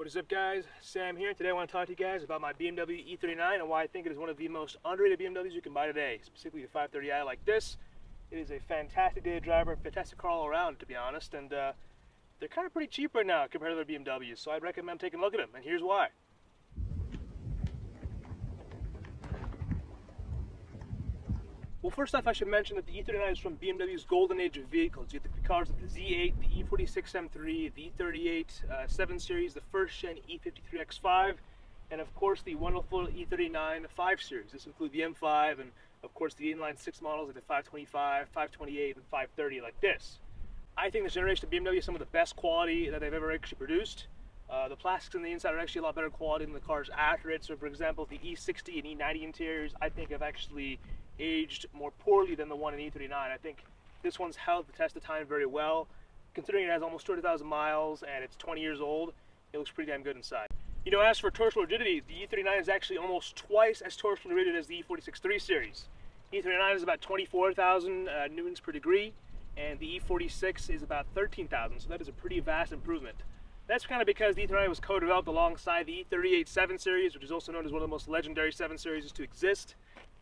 What is up, guys? Sam here. Today I want to talk to you guys about my BMW E39 and why I think it is one of the most underrated BMWs you can buy today, specifically the 530i like this. It is a fantastic daily driver, fantastic car all around, to be honest, and they're kind of pretty cheap right now compared to other BMWs, so I'd recommend taking a look at them, and here's why. Well, first off, I should mention that the E39 is from BMW's golden age of vehicles. You get the cars like the Z8, the E46 M3, the E38 7 Series, the first gen E53 X5, and of course the wonderful E39 5 Series. This includes the M5 and of course the Inline 6 models like the 525, 528, and 530 like this. I think this generation of BMW is some of the best quality that they've ever actually produced. The plastics on the inside are actually a lot better quality than the cars after it. So for example, the E60 and E90 interiors I think have actually aged more poorly than the one in E39. I think this one's held the test of time very well. Considering it has almost 200,000 miles and it's 20 years old, it looks pretty damn good inside. You know, as for torsional rigidity, the E39 is actually almost twice as torsionally rigid as the E46 3 Series. E39 is about 24,000 newtons per degree, and the E46 is about 13,000, so that is a pretty vast improvement. That's kind of because the E39 was co-developed alongside the E38 7 Series, which is also known as one of the most legendary 7 Series to exist.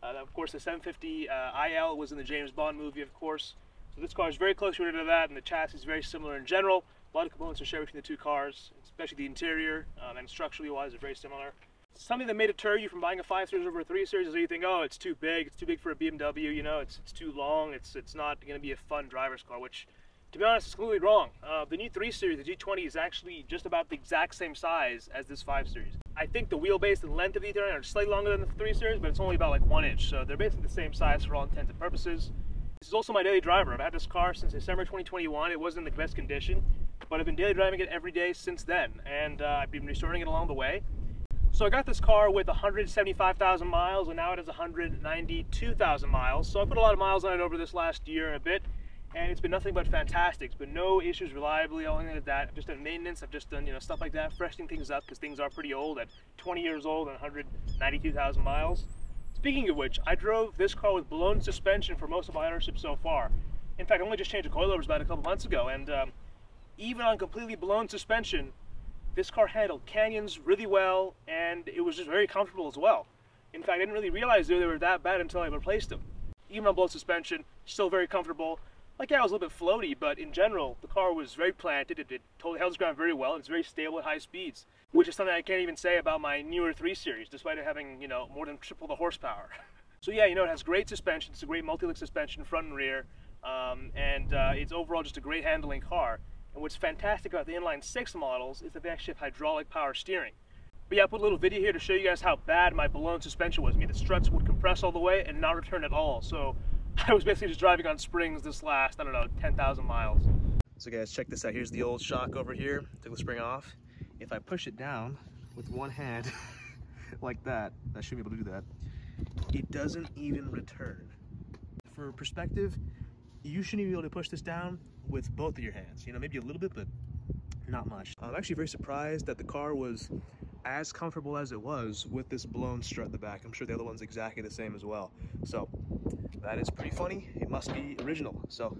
Of course, the 750 IL was in the James Bond movie, of course. So this car is very close related to that, and the chassis is very similar in general. A lot of components are shared between the two cars, especially the interior, and structurally wise, are very similar. Something that may deter you from buying a 5 Series over a 3 Series is that you think, oh, it's too big for a BMW, you know, it's too long, it's not going to be a fun driver's car, which, to be honest, is completely wrong. The new 3 Series, the G20, is actually just about the exact same size as this 5 Series. I think the wheelbase and length of the E39 are slightly longer than the 3 Series, but it's only about like 1 inch, so they're basically the same size for all intents and purposes. This is also my daily driver. I've had this car since December 2021. It wasn't in the best condition, but I've been daily driving it every day since then, and I've been restoring it along the way. So I got this car with 175,000 miles, and now it has 192,000 miles, so I put a lot of miles on it over this last year and a bit, and it's been nothing but fantastic. It's been no issues reliably, or anything like that. I've just done maintenance, I've just done, you know, stuff like that, freshening things up, because things are pretty old at 20 years old and 192,000 miles. Speaking of which, I drove this car with blown suspension for most of my ownership so far. In fact, I only just changed the coilovers about a couple months ago, and even on completely blown suspension, this car handled canyons really well, and it was just very comfortable as well. In fact, I didn't really realize they were that bad until I replaced them. Even on blown suspension, still very comfortable. Like, yeah, it was a little bit floaty, but in general, the car was very planted. It totally held its ground very well. It's very stable at high speeds, which is something I can't even say about my newer 3 Series, despite it having, you know, more than triple the horsepower. So yeah, you know, it has great suspension. It's a great multi-link suspension, front and rear, and it's overall just a great handling car. And what's fantastic about the Inline 6 models is that they actually have hydraulic power steering. But yeah, I put a little video here to show you guys how bad my blown suspension was. I mean, the struts would compress all the way and not return at all. So I was basically just driving on springs this last, I don't know, 10,000 miles. So guys, check this out. Here's the old shock over here. Took the spring off. If I push it down with one hand, like that, I should be able to do that, it doesn't even return. For perspective, you shouldn't even be able to push this down with both of your hands. You know, maybe a little bit, but not much. I'm actually very surprised that the car was as comfortable as it was with this blown strut in the back. I'm sure the other one's exactly the same as well. So that is pretty funny. It must be original. So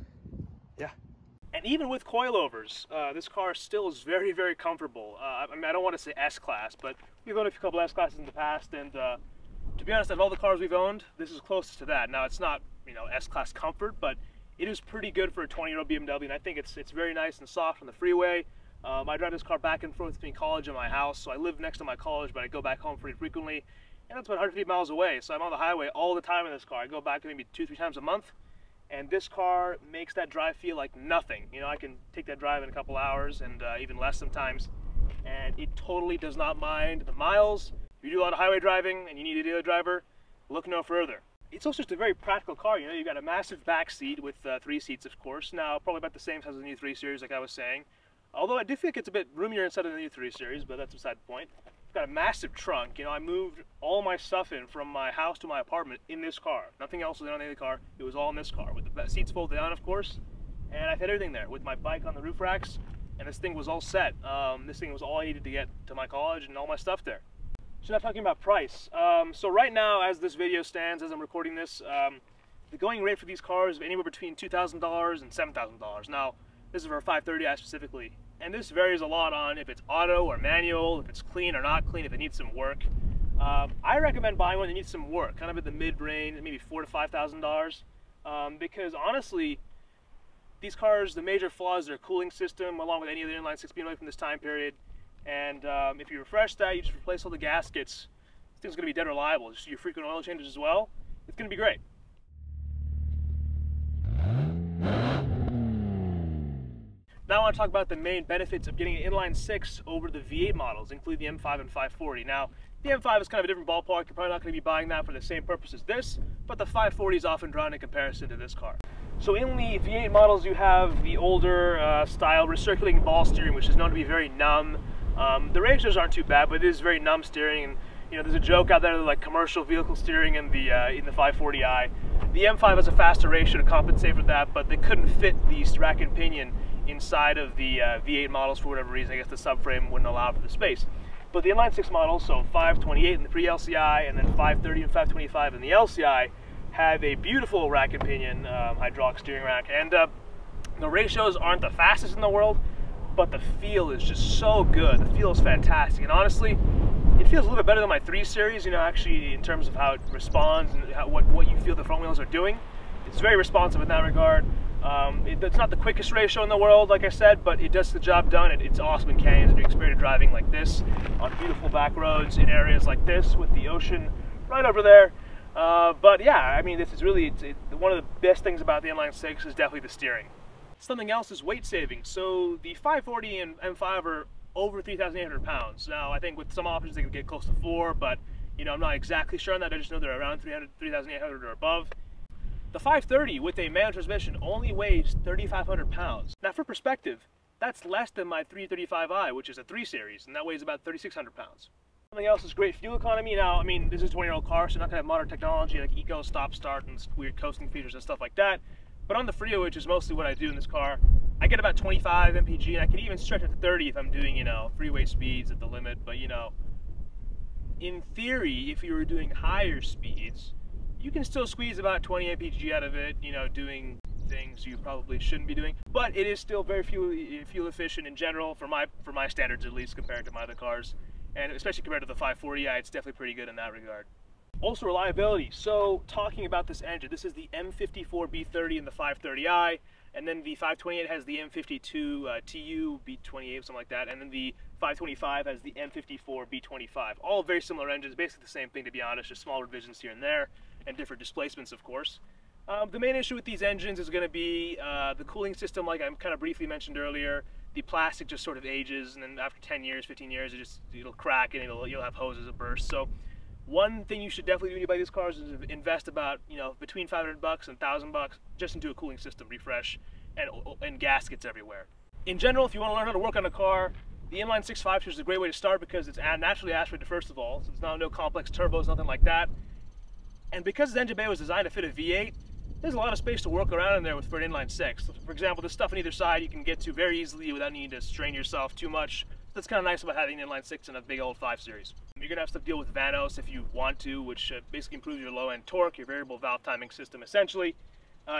yeah. And even with coilovers, this car still is very, very comfortable. I mean, I don't want to say S-Class, but we've owned a couple S-Classes in the past, and to be honest, out of all the cars we've owned, this is closest to that. Now, it's not, you know, S-Class comfort, but it is pretty good for a 20-year-old BMW, and I think it's very nice and soft on the freeway. I drive this car back and forth between college and my house, so I live next to my college, but I go back home pretty frequently, and that's about 150 miles away, so I'm on the highway all the time in this car. I go back maybe 2-3 times a month, and this car makes that drive feel like nothing. You know, I can take that drive in a couple hours, and even less sometimes, and it totally does not mind the miles. If you do a lot of highway driving and you need a daily driver, look no further. It's also just a very practical car. You know, you've got a massive back seat with 3 seats, of course. Now, probably about the same size as the new 3 Series, like I was saying. Although I do think it's a bit roomier inside of the new 3 Series, but that's beside the point. I've got a massive trunk. You know, I moved all my stuff in from my house to my apartment in this car. Nothing else was in on the other car. It was all in this car, with the seats folded down, of course. And I had everything there, with my bike on the roof racks, and this thing was all set. This thing was all I needed to get to my college and all my stuff there. So now talking about price. So right now, as this video stands, as I'm recording this, the going rate for these cars is anywhere between $2,000 and $7,000. Now, this is for a 530i specifically. and this varies a lot on if it's auto or manual, if it's clean or not clean, if it needs some work. I recommend buying one that needs some work, kind of at the mid-range, maybe $4,000 to $5,000, because honestly, these cars, the major flaw is their cooling system, along with any other inline six BMW from this time period. And if you refresh that, you just replace all the gaskets, this thing's going to be dead reliable. Just your frequent oil changes as well, it's going to be great. Now I want to talk about the main benefits of getting an inline six over the V8 models, including the M5 and 540. Now, the M5 is kind of a different ballpark. You're probably not going to be buying that for the same purpose as this, but the 540 is often drawn in comparison to this car. So in the V8 models, you have the older style recirculating ball steering, which is known to be very numb. The ratios aren't too bad, but it is very numb steering. And you know, there's a joke out there like commercial vehicle steering in the 540i. The M5 has a faster ratio to compensate for that, but they couldn't fit the rack and pinion inside of the V8 models for whatever reason. I guess the subframe wouldn't allow for the space. But the inline six models, so 528 in the pre-LCI and then 530 and 525 in the LCI, have a beautiful rack and pinion hydraulic steering rack, and the ratios aren't the fastest in the world, but the feel is just so good. The feel is fantastic, and honestly, it feels a little bit better than my 3 Series, you know, actually in terms of how it responds and what you feel the front wheels are doing. It's very responsive in that regard. It's not the quickest ratio in the world, like I said, but it does the job done. It's awesome in canyons and doing spirited driving like this, on beautiful back roads in areas like this with the ocean right over there. But yeah, I mean, this is really, one of the best things about the inline six is definitely the steering. Something else is weight saving. So the 540 and M5 are over 3,800 pounds. Now, I think with some options they can get close to 4, but you know, I'm not exactly sure on that. I just know they're around 3,800 or above. The 530 with a manual transmission only weighs 3,500 pounds. Now, for perspective, that's less than my 335i, which is a 3 Series, and that weighs about 3,600 pounds. Something else is great fuel economy. Now, I mean, this is a 20-year-old car, so you're not going to have modern technology like eco, stop, start, and weird coasting features and stuff like that. But on the freeway, which is mostly what I do in this car, I get about 25 mpg, and I can even stretch it to 30 if I'm doing, you know, freeway speeds at the limit. But, you know, in theory, if you were doing higher speeds, you can still squeeze about 20 mpg out of it, you know, doing things you probably shouldn't be doing. But it is still very fuel efficient in general, for my standards at least, compared to my other cars. And especially compared to the 540i, it's definitely pretty good in that regard. Also reliability. So talking about this engine, this is the M54 B30 in the 530i, and then the 528 has the M52 TU B28, something like that, and then the 525 has the M54 B25. All very similar engines, basically the same thing to be honest, just small revisions here and there, and different displacements of course. The main issue with these engines is going to be the cooling system, like I kind of briefly mentioned earlier. The plastic just sort of ages, and then after 10 years, 15 years, it'll crack and you'll have hoses that burst. So one thing you should definitely do when you buy these cars is invest about, you know, between $500 and $1,000 just into a cooling system refresh and gaskets everywhere. In general, if you want to learn how to work on a car, the inline 6.5 is a great way to start because it's naturally aspirated first of all, so it's no complex turbos, nothing like that. And because this engine bay was designed to fit a V8, there's a lot of space to work around in there for an inline six. So for example, the stuff on either side you can get to very easily without needing to strain yourself too much. That's kind of nice about having an inline six in a big old 5 Series. You're gonna have stuff to deal with Vanos if you want to, which basically improves your low end torque, your variable valve timing system essentially.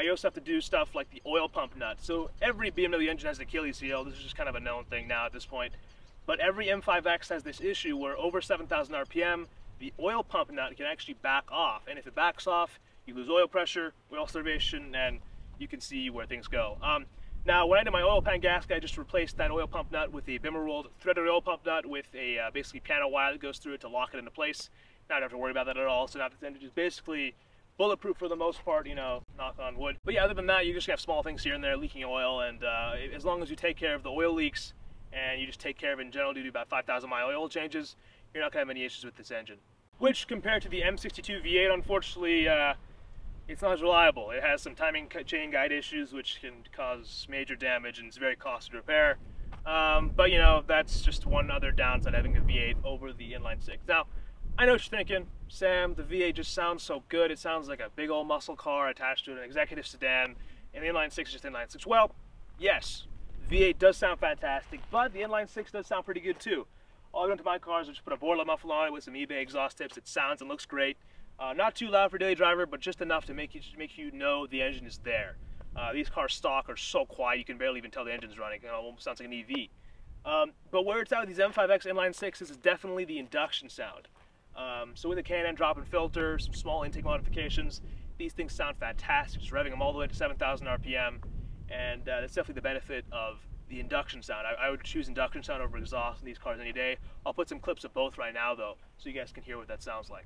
You also have to do stuff like the oil pump nut. So every BMW engine has an Achilles heel. This is just kind of a known thing now at this point. But every M5X has this issue where over 7,000 RPM, the oil pump nut can actually back off. And if it backs off, you lose oil pressure, oil starvation, and you can see where things go. Now, when I did my oil pan gasket, I just replaced that oil pump nut with a Bimmer-rolled threaded oil pump nut with a basically piano wire that goes through it to lock it into place. Now I don't have to worry about that at all. So now this engine is basically bulletproof for the most part, you know, knock on wood. But yeah, other than that, you just have small things here and there leaking oil, and as long as you take care of the oil leaks and you just take care of it in general, do about 5,000 mile oil changes, you're not going to have any issues with this engine. Which, compared to the M62 V8, unfortunately, it's not as reliable. It has some timing chain guide issues which can cause major damage, and it's very costly to repair. But you know, that's just one other downside having a V8 over the inline six. Now, I know what you're thinking, Sam, the V8 just sounds so good. It sounds like a big old muscle car attached to an executive sedan, and the inline six is just inline six. Well, yes, V8 does sound fantastic, but the inline six does sound pretty good too. All I've done to my cars is just put a boiler muffler on it with some eBay exhaust tips. It sounds and looks great. Not too loud for daily driver, but just enough to make you know the engine is there. These cars stock are so quiet you can barely even tell the engine's running. It almost sounds like an EV. But where it's at with these M5X inline sixes is definitely the induction sound. So with a K&N drop-in filter, some small intake modifications, these things sound fantastic, just revving them all the way to 7,000 RPM, and that's definitely the benefit of the induction sound. I would choose induction sound over exhaust in these cars any day. I'll put some clips of both right now though, so you guys can hear what that sounds like.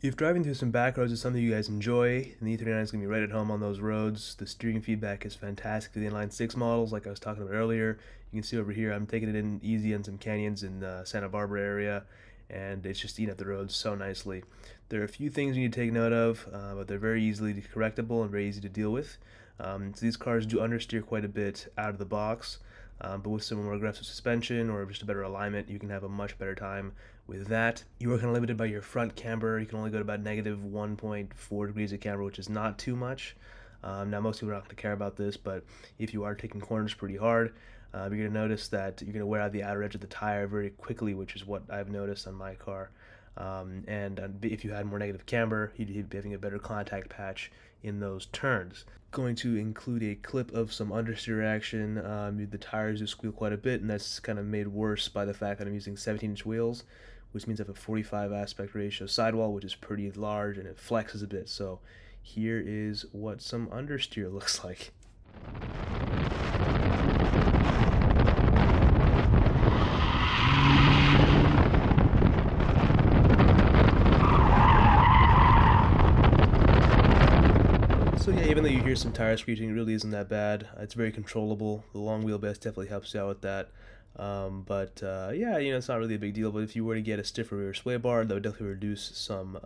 If driving through some back roads is something you guys enjoy, then the E39 is going to be right at home on those roads. The steering feedback is fantastic for the inline 6 models, like I was talking about earlier. You can see over here I'm taking it in easy on some canyons in the Santa Barbara area, and it's just eating up the roads so nicely. There are a few things you need to take note of, but they're very easily correctable and very easy to deal with. So these cars do understeer quite a bit out of the box, but with some more aggressive suspension or just a better alignment, you can have a much better time with that. You are kind of limited by your front camber. You can only go to about negative 1.4 degrees of camber, which is not too much. Now most people are not going to care about this, but if you are taking corners pretty hard, you're going to notice that you're going to wear out the outer edge of the tire very quickly, which is what I've noticed on my car. If you had more negative camber, you'd be having a better contact patch in those turns. Going to include a clip of some understeer action. The tires do squeal quite a bit, and that's kind of made worse by the fact that I'm using 17-inch wheels, which means I have a 45 aspect ratio sidewall, which is pretty large, and it flexes a bit. So here is what some understeer looks like. So yeah, even though you hear some tire screeching, it really isn't that bad. It's very controllable. The long wheelbase definitely helps you out with that. Yeah, it's not really a big deal. But if you were to get a stiffer rear sway bar, that would definitely reduce some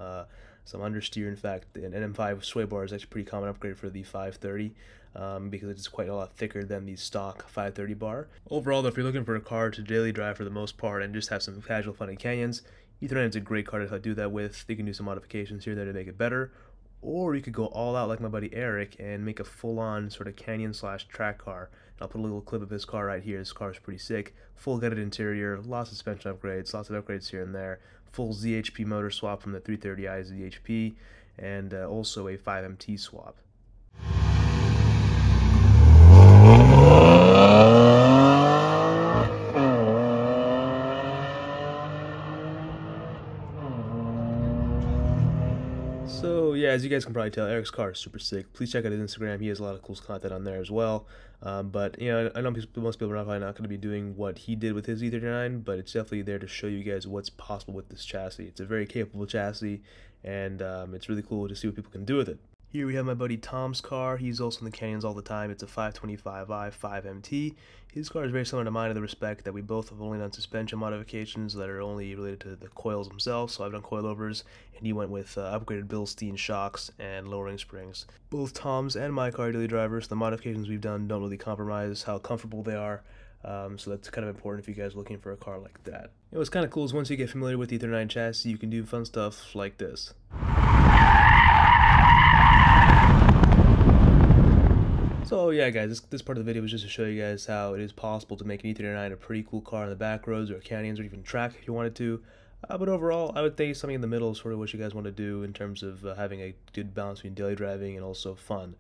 understeer. In fact, an M5 sway bar is actually a pretty common upgrade for the 530 because it's quite a lot thicker than the stock 530 bar. Overall, though, if you're looking for a car to daily drive for the most part and just have some casual fun in canyons, E39 is a great car to do that with. You can do some modifications here and there to make it better. Or you could go all out like my buddy Eric and make a full-on sort of canyon/track car. And I'll put a little clip of his car right here. This car is pretty sick. Full gutted interior, lots of suspension upgrades, lots of upgrades here and there. Full ZHP motor swap from the 330i ZHP, and also a 5MT swap. So yeah, as you guys can probably tell, Eric's car is super sick. Please check out his Instagram. He has a lot of cool content on there as well. But I know most people are probably not going to be doing what he did with his E39, but it's definitely there to show you guys what's possible with this chassis. It's a very capable chassis, and it's really cool to see what people can do with it. Here we have my buddy Tom's car. He's also in the canyons all the time. It's a 525i 5MT. His car is very similar to mine in the respect that we both have only done suspension modifications that are only related to the coils themselves. So I've done coilovers, and he went with upgraded Bilstein shocks and lowering springs. Both Tom's and my car are daily drivers. The modifications we've done don't really compromise how comfortable they are. So that's kind of important if you guys are looking for a car like that. What's kind of cool is once you get familiar with the E39 chassis, you can do fun stuff like this. So yeah guys, this part of the video was just to show you guys how it is possible to make an E39 a pretty cool car on the back roads or canyons or even track if you wanted to. But overall, I would think something in the middle is sort of what you guys want to do in terms of having a good balance between daily driving and also fun.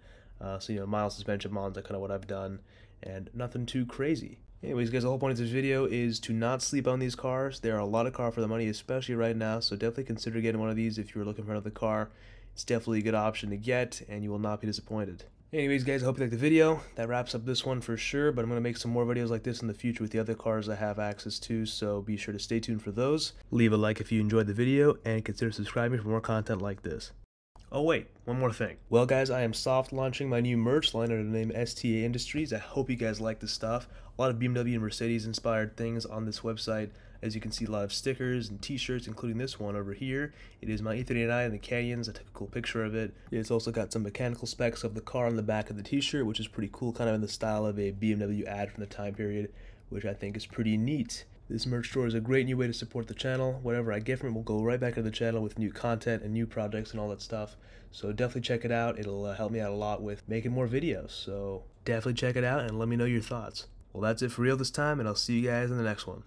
So mild suspension mods are kind of what I've done, and nothing too crazy. Anyways guys, the whole point of this video is to not sleep on these cars. There are a lot of cars for the money, especially right now, so definitely consider getting one of these if you're looking for another car. It's definitely a good option to get, and you will not be disappointed. Anyways guys, I hope you liked the video. That wraps up this one for sure, but I'm going to make some more videos like this in the future with the other cars I have access to, so be sure to stay tuned for those. Leave a like if you enjoyed the video, and consider subscribing for more content like this. Oh wait, one more thing. Well guys, I am soft launching my new merch line under the name STA Industries. I hope you guys like this stuff. A lot of BMW and Mercedes inspired things on this website. As you can see, a lot of stickers and t-shirts, including this one over here. It is my E39 and the Canyons. I took a cool picture of it. It's also got some mechanical specs of the car on the back of the t-shirt, which is pretty cool, kind of in the style of a BMW ad from the time period, which I think is pretty neat. This merch store is a great new way to support the channel. Whatever I get from it will go right back into the channel with new content and new projects and all that stuff. So definitely check it out. It'll help me out a lot with making more videos. So definitely check it out and let me know your thoughts. Well, that's it for real this time, and I'll see you guys in the next one.